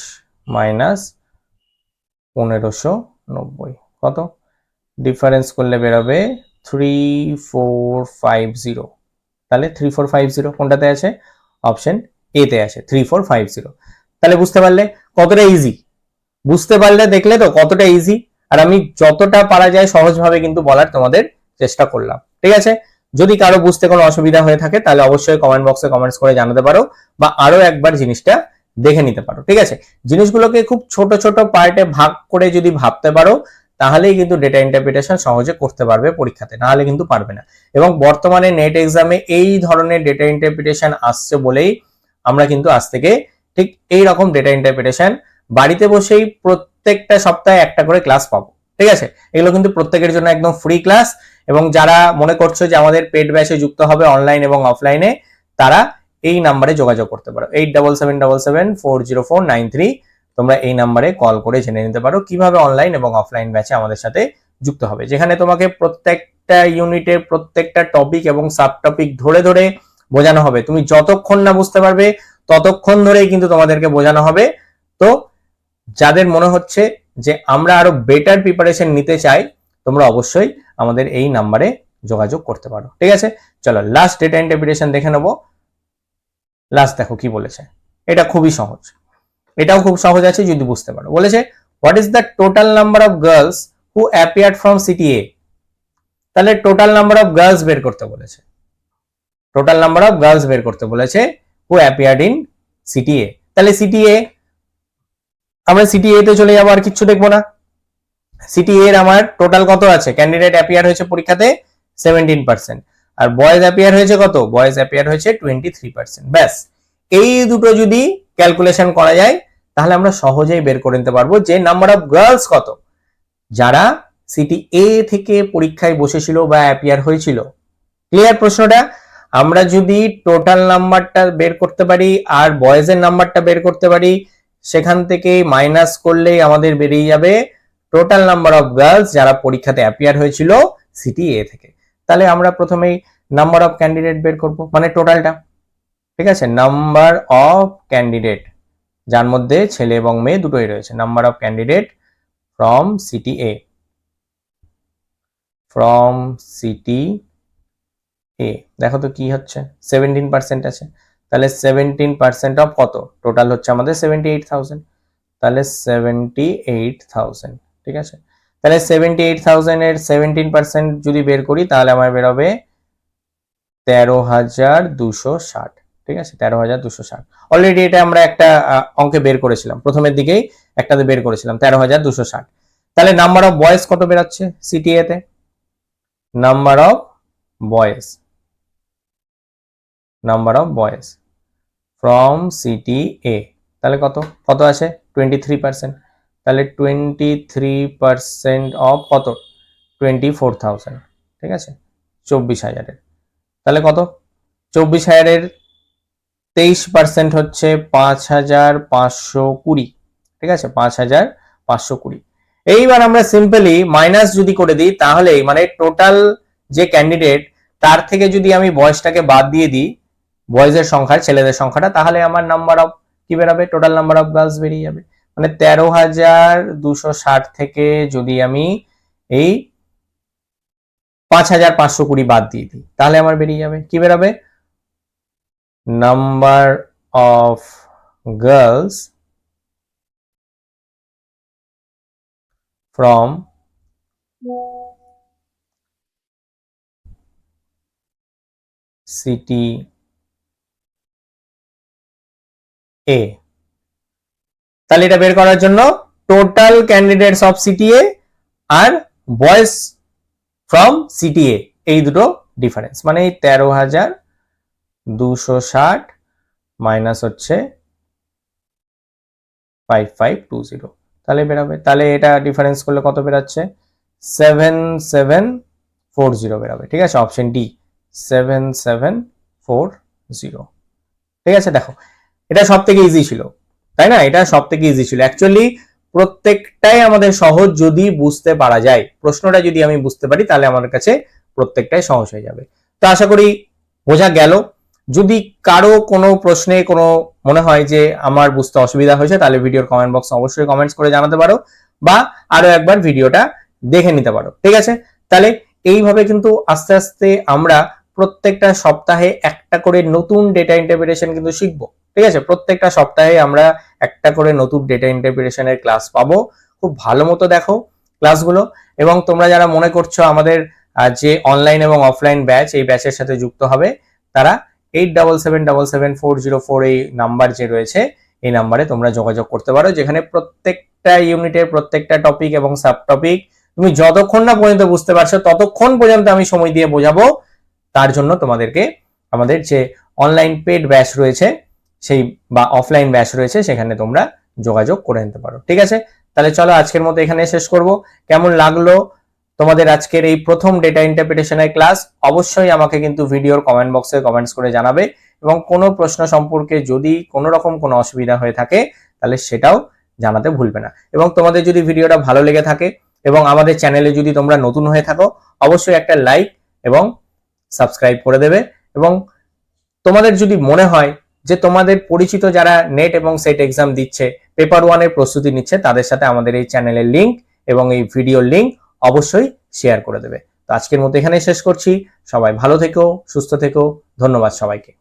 মাইনাস 1590 কত, ডিফারেন্স করলে বেরোবে 3450। তাহলে 3450 কোনটাতে আছে, অপশন এ তে আছে 3450। তাহলে বুঝতে পারলে কতটা ইজি, বুঝতে পারলে দেখলে তো কতটা ইজি। আর আমি যতটা পারা যায় সহজভাবে কিন্তু বলার তোমাদের চেষ্টা করলাম। ঠিক আছে, যদি কারো বুঝতে কোনো অসুবিধা হয়ে থাকে তাহলে অবশ্যই কমেন্ট বক্সে কমেন্টস করে জানাতে পারো, বা আরো একবার জিনিসটা দেখে নিতে পারো। ঠিক আছে, জিনিসগুলোকে খুব ছোট ছোট পার্টে ভাগ করে যদি ভাবতে পারো তাহলেই কিন্তু ডেটা ইন্টারপ্রিটেশন সহজে করতে পারবে পরীক্ষাতে, নাহলে কিন্তু পারবে না। এবং বর্তমানে নেট এক্সামে এই ধরনের ডেটা ইন্টারপ্রিটেশন আসছে বলেই আমরা কিন্তু আজ থেকে ঠিক এই রকম ডেটা ইন্টারপ্রিটেশন বাড়িতে বসেই প্রত্যেকটা সপ্তাহে একটা করে ক্লাস পাবো। ঠিক আছে, এগুলো কিন্তু প্রত্যেকের জন্য একদম ফ্রি ক্লাস, এবং যারা মনে করছো যে আমাদের পেড ব্যাচে যুক্ত হবে অনলাইন এবং অফলাইনে, তারা এই নাম্বারে যোগাযোগ করতে পারো 8777404993। তোমরা এই নাম্বারে কল করে জেনে নিতে পারো কিভাবে অনলাইন এবং অফলাইন ব্যাচে আমাদের সাথে যুক্ত হবে, যেখানে তোমাকে প্রত্যেকটা ইউনিটের প্রত্যেকটা টপিক এবং সাব টপিক ধরে ধরে বোঝানো হবে। তুমি যতক্ষণ না বুঝতে পারবে ততক্ষণ ধরেই কিন্তু তোমাদেরকে বোঝানো হবে। তো যাদের মনে হচ্ছে যে আমরা আরো বেটার প্রিপারেশন নিতে চাই, তোমরা অবশ্যই আমাদের এই নাম্বারে যোগাযোগ করতে পারো। ঠিক আছে, চলো লাস্ট ডেটা ইন্টারপ্রিটেশন দেখে নেবো। লাস্ট দেখো কি বলেছে, এটা খুবই সহজ, এটাও খুব সহজ আছে যদি বুঝতে পারো। বলেছে what is the total number of girls who appeared from city A. তাহলে টোটাল নাম্বার অফ গার্লস বের করতে বলেছে, টোটাল নাম্বার অফ গার্লস বের করতে বলেছে হু অ্যাপিয়ার্ড ইন সিটি এ। তাহলে সিটি এ, আমরা সিটি এ তে চলে যাবো, আর কিচ্ছু দেখবো না। সিটি এর আমার টোটাল কত আছে, ক্যান্ডিডেট অ্যাপিয়ার হয়েছে পরীক্ষাতে 17%, আর বয়েজ অ্যাপিয়ার হয়েছে কত, বয়েজ অ্যাপিয়ার হয়েছে 23%। ব্যাস এই দুটো যদি ক্যালকুলেশন করা যায় তাহলে আমরা সহজেই বের করে নিতে পারবো যে নাম্বার অফ গার্লস কত যারা সিটি এ থেকে পরীক্ষায় বসেছিল বা অ্যাপিয়ার হয়েছিল। ক্লিয়ার প্রশ্নটা? আমরা যদি টোটাল নাম্বারটা বের করতে পারি আর বয়েজের নাম্বারটা বের করতে পারি, সেখান থেকে মাইনাস করলেই আমাদের বেরিয়ে যাবে টোটাল নাম্বার অফ গার্লস যারা পরীক্ষাতে অ্যাপিয়ার হয়েছিল সিটি এ থেকে। তাহলে আমরা প্রথমেই নাম্বার অফ ক্যান্ডিডেট বের করব, মানে টোটালটা। ঠিক আছে, নাম্বার অফ ক্যান্ডিডেট যার মধ্যে ছেলে এবং মেয়ে দুটোই রয়েছে, number of candidate from city A, from city A. দেখো তো কি হচ্ছে, 17% আছে, তাহলে 17% অফ কত, টোটাল হচ্ছে আমাদের 78,000, তাহলে 78,000। ঠিক আছে, তাহলে 78,000 এর 17% যদি বের করি তাহলে আমার বেরোবে 13,260। ঠিক আছে, 13,260। অলরেডি এটা আমরা একটা অঙ্কে বের করেছিলাম, প্রথমের দিকেই একটাতে বের করেছিলাম 13,260। তাহলে নাম্বার অফ বয়েজ কত বেরোচ্ছে সিটিএ তে? Number of boys, number of boys from city A, তাহলে কত কত আছে 23%, তাহলে 23% অফ কত 24,000। ঠিক আছে, 24,000-এর, তাহলে কত 24,000-এর 23% হচ্ছে 5,520। ঠিক আছে, 5,520। এইবার আমরা সিম্পলি মাইনাস যদি করে দিই তাহলে মানে টোটাল যে ক্যান্ডিডেট তার থেকে যদি আমি বয়সটাকে বাদ দিয়ে দিই, বয়েজের সংখ্যা ছেলেদের সংখ্যাটা, তাহলে আমার নাম্বার অফ কি বেরোবে, টোটাল নাম্বার অফ গার্লস বেরিয়ে যাবে। মানে 13,260 থেকে যদি আমি এই 5,520 বাদ দিয়ে দিই তাহলে আমার বেরিয়ে যাবে কি বেরোবে, number of girls from city A. তাহলে এটা বের করার জন্য total candidates of city A আর বয়েজ ফ্রম সিটি এ, এই দুটো ডিফারেন্স, মানে 13,260 মাইনাস হচ্ছে 5520, তাহলে বেরোবে। তাহলে এটা ডিফারেন্স করলে কত বেরোচ্ছে, 7740 বেরোবে। ঠিক আছে, অপশন ডি 7740। ঠিক আছে, দেখো এটা সব থেকে ইজি ছিল, তাই না? এটা সব থেকে ইজি ছিল অ্যাকচুয়ালি, প্রত্যেকটাই আমাদের সহজ যদি বুঝতে পারা যায়। প্রশ্নটা যদি আমি বুঝতে পারি তাহলে আমার কাছে প্রত্যেকটাই সহজ হয়ে যাবে। তো আশা করি বোঝা গেল। যদি কারো কোনো প্রশ্নে কোনো মনে হয় যে আমার বুঝতে অসুবিধা হয়েছে তাহলে ভিডিওর কমেন্ট বক্সে অবশ্যই কমেন্টস করে জানাতে পারো, বা আরো একবার ভিডিওটা দেখে নিতে পারো। ঠিক আছে, তাহলে এইভাবে কিন্তু আস্তে আস্তে আমরা প্রত্যেকটা সপ্তাহে একটা করে নতুন ডেটা ইন্টারপ্রিটেশন কিন্তু শিখবো। ঠিক আছে, প্রত্যেকটা সপ্তাহে আমরা একটা করে নতুন ডেটা ইন্টারপ্রিটেশনের ক্লাস পাবো। খুব ভালো মতো দেখো ক্লাসগুলো, এবং তোমরা যারা মনে করছো আমাদের যে অনলাইন এবং অফলাইন ব্যাচ, এই ব্যাচের সাথে যুক্ত হবে, তারা 87777404 এই নাম্বার যে রয়েছে এই নাম্বারে তোমরা যোগাযোগ করতে পারো, যেখানে প্রত্যেকটা ইউনিটের প্রত্যেকটা টপিক এবং সাব টপিক তুমি যতক্ষণ না পর্যন্ত বুঝতে পারছো ততক্ষণ পর্যন্ত আমি সময় দিয়ে বোঝাবো। তার জন্য তোমাদেরকে আমাদের যে অনলাইন পেড ব্যাচ রয়েছে সেই বা অফলাইন ব্যাচ রয়েছে সেখানে তোমরা যোগাযোগ করে নিতে পারো। ঠিক আছে, তাহলে চলো আজকের মতো এখানে শেষ করব। কেমন লাগলো তোমাদের আজকের এই প্রথম ডেটা ইন্টারপ্রিটেশনের ক্লাস অবশ্যই আমাকে কিন্তু ভিডিওর কমেন্ট বক্সে কমেন্টস করে জানাবে, এবং কোনো প্রশ্ন সম্পর্কে যদি কোনো রকম কোনো অসুবিধা হয়ে থাকে তাহলে সেটাও জানাতে ভুলবে না। এবং তোমাদের যদি ভিডিওটা ভালো লেগে থাকে এবং আমাদের চ্যানেলে যদি তোমরা নতুন হয়ে থাকো অবশ্যই একটা লাইক এবং সাবস্ক্রাইব করে দেবে। এবং তোমাদের যদি মনে হয় যে তোমাদের পরিচিত যারা নেট এবং সেট এক্সাম দিচ্ছে, পেপার 1 এর প্রস্তুতি নিচ্ছে, তাদের সাথে আমাদের এই চ্যানেলের লিংক এবং এই ভিডিওর লিংক অবশ্যই শেয়ার করে দেবে। তো আজকের মতো এখানেই শেষ করছি। সবাই ভালো থেকো, সুস্থ থেকো, ধন্যবাদ সবাইকে।